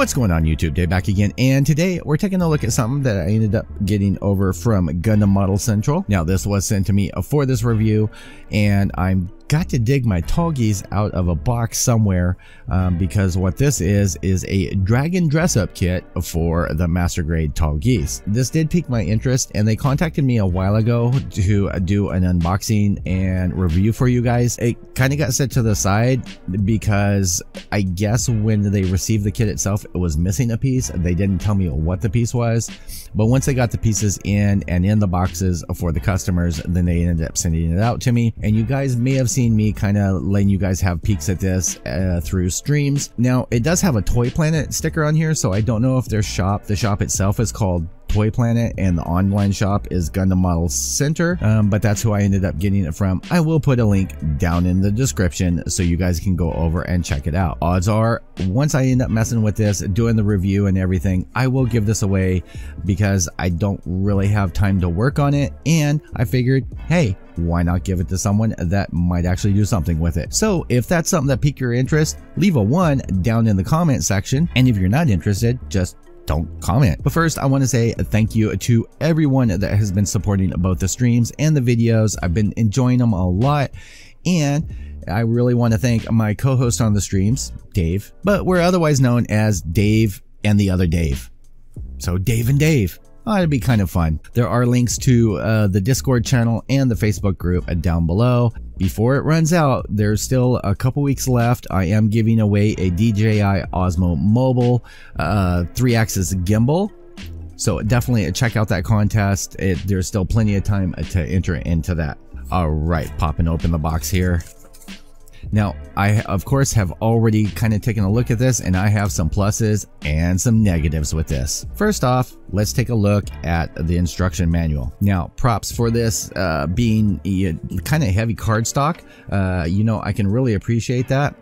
What's going on YouTube? Dave back again, and today we're taking a look at something that I ended up getting over from Gundammodelcenter. Now this was sent to me for this review, and I'm got to dig my Tallgeese out of a box somewhere because what this is a dragon dress-up kit for the master grade Tallgeese. This did pique my interest, and they contacted me a while ago to do an unboxing and review for you guys. It kind of got set to the side because I guess when they received the kit itself, it was missing a piece. They didn't tell me what the piece was, but once they got the pieces in and in the boxes for the customers, then they ended up sending it out to me. And you guys may have seen me kind of letting you guys have peeks at this through streams. Now it does have a Toy Planet sticker on here, so I don't know if their shop, the shop itself is called Toy Planet and the online shop is Gundammodelcenter, but that's who I ended up getting it from. I will put a link down in the description so you guys can go over and check it out. Odds are, once I end up messing with this, doing the review and everything, I will give this away because I don't really have time to work on it, and I figured, hey, why not give it to someone that might actually do something with it? So if that's something that piqued your interest, leave a 1 down in the comment section, and if you're not interested, just don't comment. But first, I want to say thank you to everyone that has been supporting both the streams and the videos. I've been enjoying them a lot, and I really want to thank my co-host on the streams, Dave, but we're otherwise known as Dave and the other Dave. So Dave and Dave. Oh, it'd be kind of fun. There are links to the Discord channel and the Facebook group down below. Before it runs out, there's still a couple weeks left. I am giving away a DJI Osmo Mobile 3-axis gimbal. So definitely check out that contest. There's still plenty of time to enter into that. All right, popping open the box here. Now, I, of course, have already kind of taken a look at this, and I have some pluses and some negatives with this. First off, let's take a look at the instruction manual. Now, props for this being kind of heavy cardstock. You know, I can really appreciate that.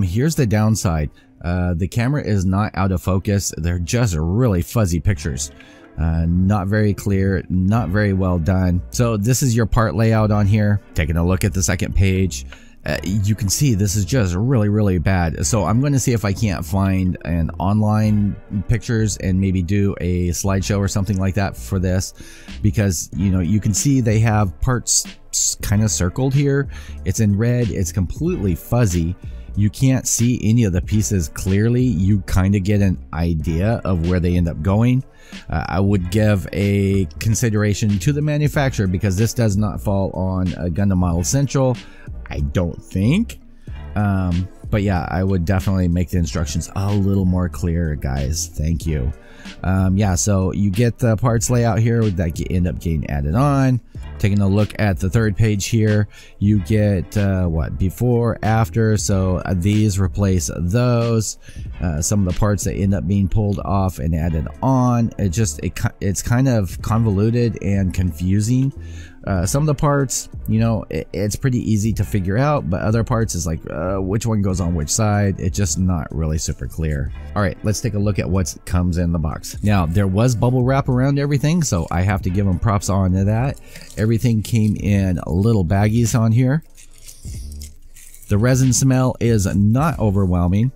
Here's the downside. The camera is not out of focus. They're just really fuzzy pictures. Not very clear, not very well done. So this is your part layout on here. Taking a look at the second page. You can see this is just really bad. So I'm going to see if I can't find an online pictures and maybe do a slideshow or something like that for this, because you know, you can see they have parts kind of circled here. It's in red. It's completely fuzzy. You can't see any of the pieces clearly. You kind of get an idea of where they end up going. I would give a consideration to the manufacturer because this does not fall on Gundammodelcenter, I don't think. But yeah, I would definitely make the instructions a little more clear, guys. Thank you. Yeah, so you get the parts layout here that end up getting added on. Taking a look at the third page here, you get what, before, after. So these replace those. Some of the parts that end up being pulled off and added on. It's kind of convoluted and confusing. Some of the parts, you know, it's pretty easy to figure out, but other parts is like which one goes on which side. It's just not really super clear. All right, let's take a look at what comes in the box. Now, there was bubble wrap around everything, so I have to give them props on to that. Everything came in little baggies on here. The resin smell is not overwhelming.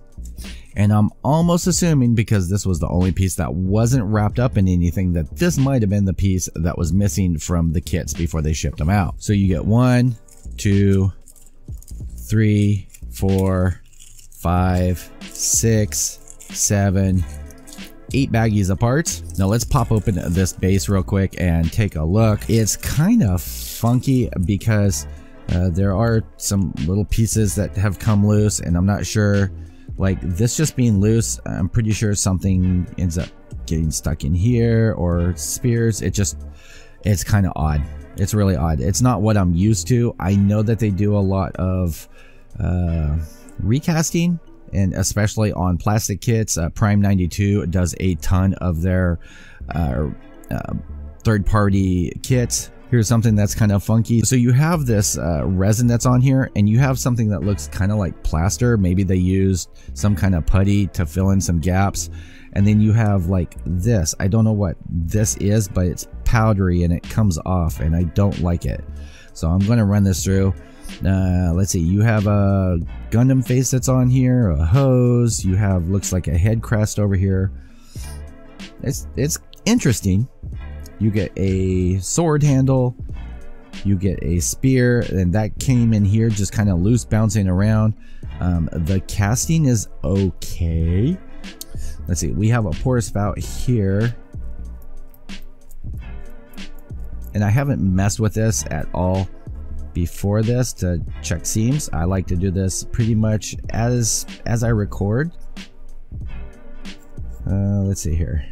And I'm almost assuming, because this was the only piece that wasn't wrapped up in anything, that this might have been the piece that was missing from the kits before they shipped them out. So you get 1, 2, 3, 4, 5, 6, 7, 8 baggies of parts. Now let's pop open this base real quick and take a look. It's kind of funky because there are some little pieces that have come loose, and I'm not sure. Like this just being loose, I'm pretty sure something ends up getting stuck in here or spears. It's kind of odd. It's really odd. It's not what I'm used to. I know that they do a lot of recasting, and especially on plastic kits. Prime 92 does a ton of their third-party kits. Here's something that's kind of funky. So you have this resin that's on here, and you have something that looks kind of like plaster. Maybe they used some kind of putty to fill in some gaps. And then you have like this. I don't know what this is, but it's powdery and it comes off, and I don't like it. So I'm going to run this through. Let's see, you have a Gundam face that's on here, a hose, you have looks like a head crest over here. It's interesting. You get a sword handle, you get a spear, and that came in here just kind of loose, bouncing around. The casting is okay. Let's see, we have a pour spout here, and I haven't messed with this at all before this to check seams. I like to do this pretty much as I record. Let's see here.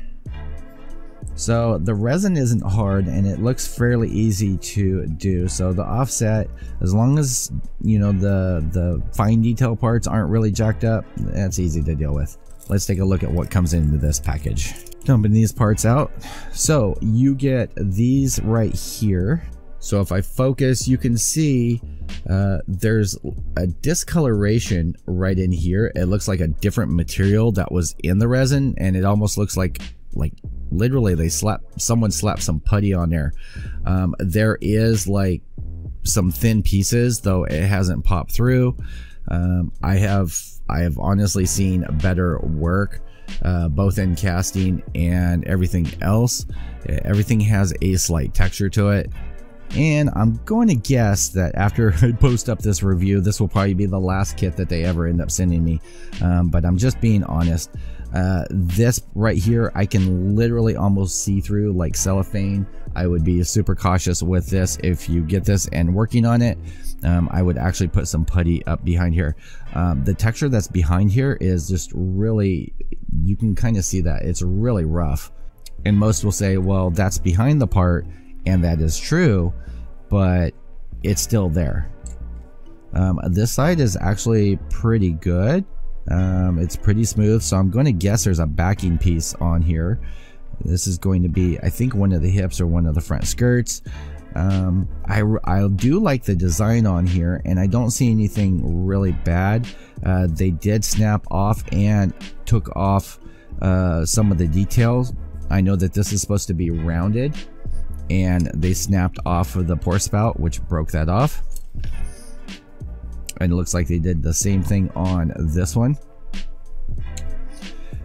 So the resin isn't hard and it looks fairly easy to do. So the offset, as long as you know the fine detail parts aren't really jacked up, that's easy to deal with. Let's take a look at what comes into this package. Dumping these parts out. So you get these right here. So if I focus, you can see there's a discoloration right in here. It looks like a different material that was in the resin, and it almost looks like literally someone slapped some putty on there. There is like some thin pieces, though it hasn't popped through. I have honestly seen better work, both in casting and everything else. Everything has a slight texture to it. And I'm going to guess that after I post up this review, this will probably be the last kit that they ever end up sending me. But I'm just being honest. This right here, I can literally almost see through like cellophane. I would be super cautious with this. If you get this and working on it, I would actually put some putty up behind here. The texture that's behind here is just really, you can kind of see that it's really rough. And most will say, well, that's behind the part. And that is true, but it's still there. This side is actually pretty good. It's pretty smooth, so I'm going to guess there's a backing piece on here. This is going to be, I think, one of the hips or one of the front skirts. I do like the design on here, and I don't see anything really bad. They did snap off and took off some of the details. I know that this is supposed to be rounded, and they snapped off of the pour spout, which broke that off. And it looks like they did the same thing on this one.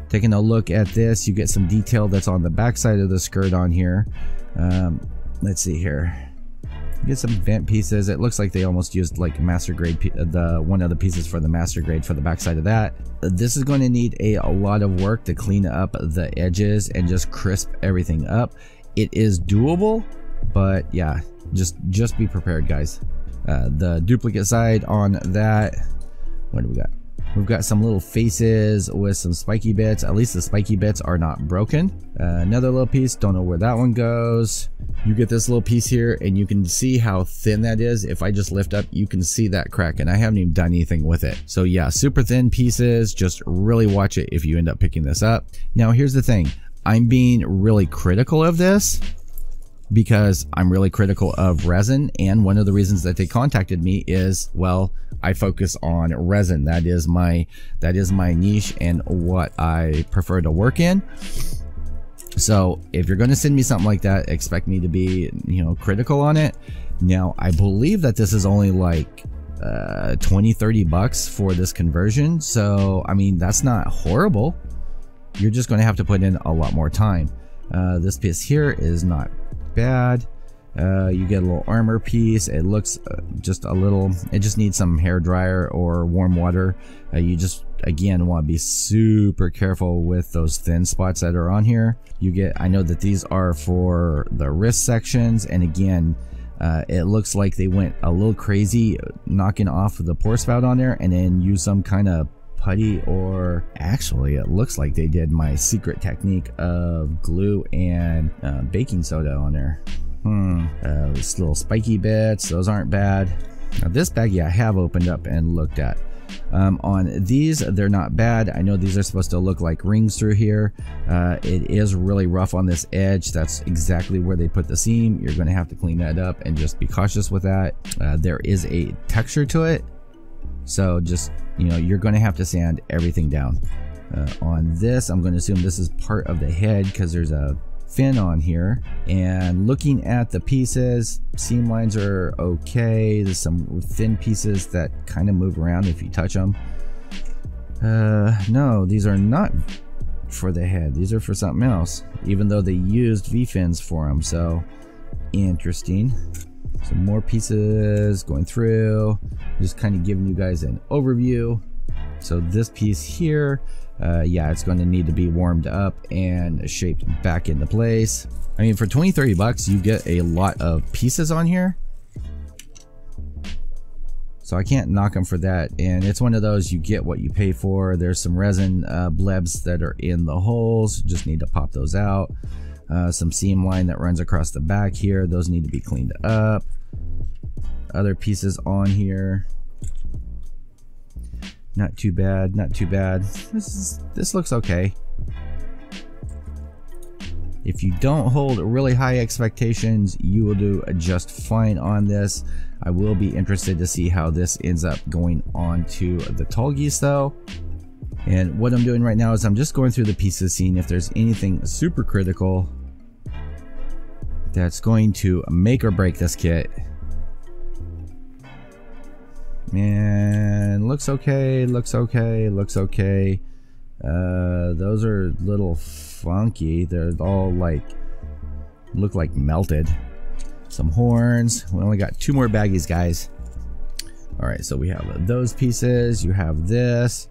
Taking a look at this, you get some detail that's on the back side of the skirt on here. Let's see here. You get some vent pieces. It looks like they almost used like master grade, one of the pieces for the master grade for the back side of that. This is going to need a lot of work to clean up the edges and just crisp everything up. It is doable, but yeah, just be prepared, guys. The duplicate side on that, what do we got? We've got some little faces with some spiky bits. At least the spiky bits are not broken. Another little piece, don't know where that one goes. You get this little piece here, and you can see how thin that is. If I just lift up, you can see that crack, and I haven't even done anything with it. So yeah, super thin pieces. Just really watch it if you end up picking this up. Now here's the thing. I'm being really critical of this because I'm really critical of resin, and one of the reasons that they contacted me is, well, I focus on resin. That is my niche and what I prefer to work in. So if you're going to send me something like that, expect me to be, you know, critical on it. Now I believe that this is only like 20-30 bucks for this conversion, so I mean, that's not horrible. You're just going to have to put in a lot more time. This piece here is not bad. You get a little armor piece. It looks just a little, it just needs some hair dryer or warm water. You just, again, want to be super careful with those thin spots that are on here. You get, I know that these are for the wrist sections, and again, it looks like they went a little crazy knocking off the pour spout on there and then use some kind of putty, or actually it looks like they did my secret technique of glue and baking soda on there. Those little spiky bits, those aren't bad. Now this baggie I have opened up and looked at. On these, they're not bad. I know these are supposed to look like rings through here. It is really rough on this edge. That's exactly where they put the seam. You're going to have to clean that up and just be cautious with that. There is a texture to it, so just, you know, you're going to have to sand everything down. On this, I'm going to assume this is part of the head because there's a fin on here. And looking at the pieces, seam lines are okay. There's some thin pieces that kind of move around if you touch them. No, these are not for the head. These are for something else, even though they used V-fins for them. So interesting. Some more pieces going through, just kind of giving you guys an overview. So this piece here, yeah, it's going to need to be warmed up and shaped back into place. I mean, for 20-30 bucks, you get a lot of pieces on here. So I can't knock them for that. And it's one of those, you get what you pay for. There's some resin blebs that are in the holes. Just need to pop those out. Some seam line that runs across the back here. Those need to be cleaned up. Other pieces on here. Not too bad, not too bad. This looks okay. If you don't hold really high expectations, you will do just fine on this. I will be interested to see how this ends up going on to the Tallgeese though. And what I'm doing right now is I'm just going through the pieces, seeing if there's anything super critical that's going to make or break this kit. And looks okay, looks okay, looks okay. Those are a little funky. They're all like, look like melted. Some horns. We only got 2 more baggies, guys. All right, so we have those pieces. You have this.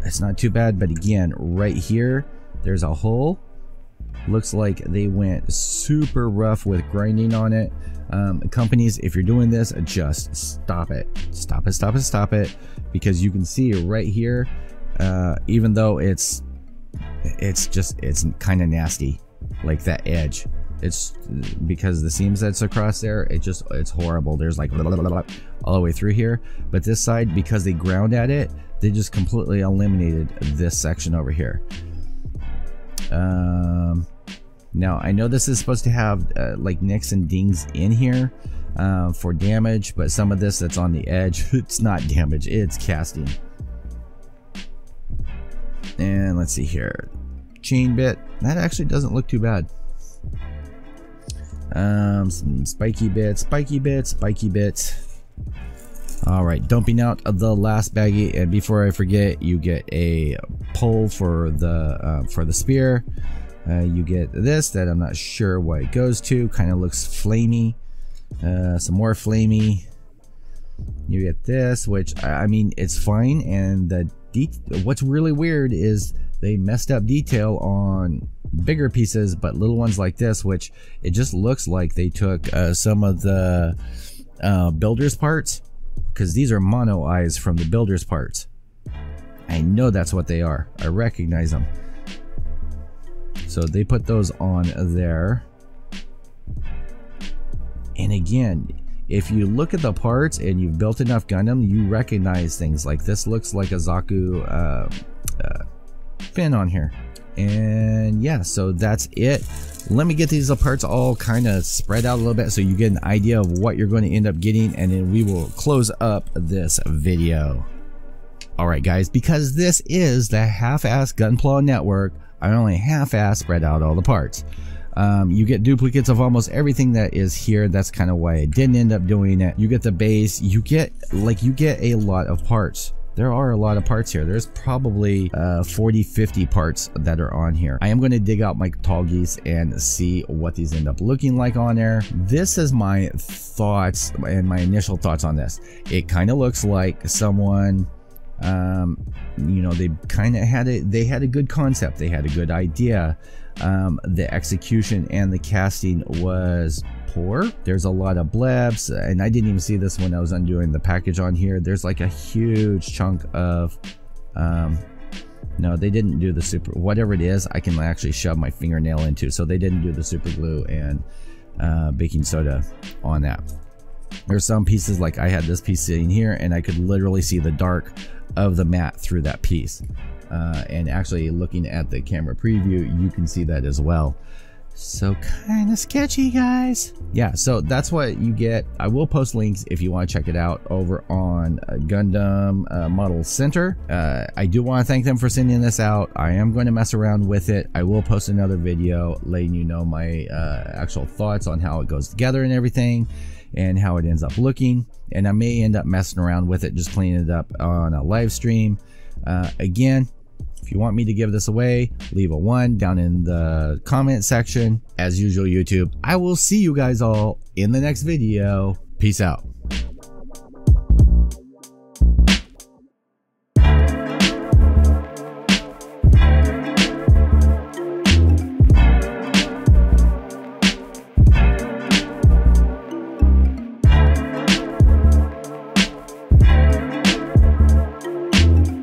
It's not too bad, but again, right here, there's a hole. Looks like they went super rough with grinding on it. Companies, if you're doing this, just stop it. Stop it, stop it, stop it. Because you can see right here, even though it's kind of nasty, like that edge. It's because the seams that's across there, it's horrible. There's like all the way through here. But this side, because they ground at it, they just completely eliminated this section over here. Now I know this is supposed to have like nicks and dings in here for damage, but some of this that's on the edge, it's not damage, it's casting. And let's see here, chain bit, that actually doesn't look too bad. Some spiky bits, spiky bits, spiky bits. All right, dumping out the last baggie, and before I forget, you get a pole for the spear. You get this that I'm not sure what it goes to. Kind of looks flamey. Some more flamey. You get this, which I mean, it's fine. And what's really weird is they messed up detail on bigger pieces, but little ones like this, which it just looks like they took some of the builder's parts, because these are mono eyes from the builder's parts. I know that's what they are. I recognize them. So they put those on there. And again, if you look at the parts and you've built enough Gundam, you recognize things like this. Looks like a Zaku fin on here. And yeah, so that's it. Let me get these parts all kind of spread out a little bit so you get an idea of what you're going to end up getting, and then we will close up this video. Alright guys, because this is the half-ass Gunpla network, I only half-ass spread out all the parts. You get duplicates of almost everything that is here. That's kind of why I didn't end up doing it. You get the base, you get a lot of parts. There are a lot of parts here. There's probably 40-50 parts that are on here. I am going to dig out my Tallgeese and see what these end up looking like on there. This is my thoughts and my initial thoughts on this. It kind of looks like someone, you know, they kind of had a good concept. They had a good idea. The execution and the casting was poor. There's a lot of blebs, and I didn't even see this when I was undoing the package on here. There's like a huge chunk of no, they didn't do the super, whatever it is, I can actually shove my fingernail into. So they didn't do the super glue and baking soda on that. There's some pieces, like I had this piece sitting here and I could literally see the dark of the mat through that piece. And actually looking at the camera preview, you can see that as well. So kind of sketchy, guys. Yeah, so that's what you get. I will post links if you want to check it out over on Gundammodelcenter. I do want to thank them for sending this out. I am going to mess around with it. I will post another video letting you know my actual thoughts on how it goes together and everything, and how it ends up looking. And I may end up messing around with it, just cleaning it up on a live stream. Again, if you want me to give this away, leave a 1 down in the comment section. As usual, YouTube, I will see you guys all in the next video. Peace out.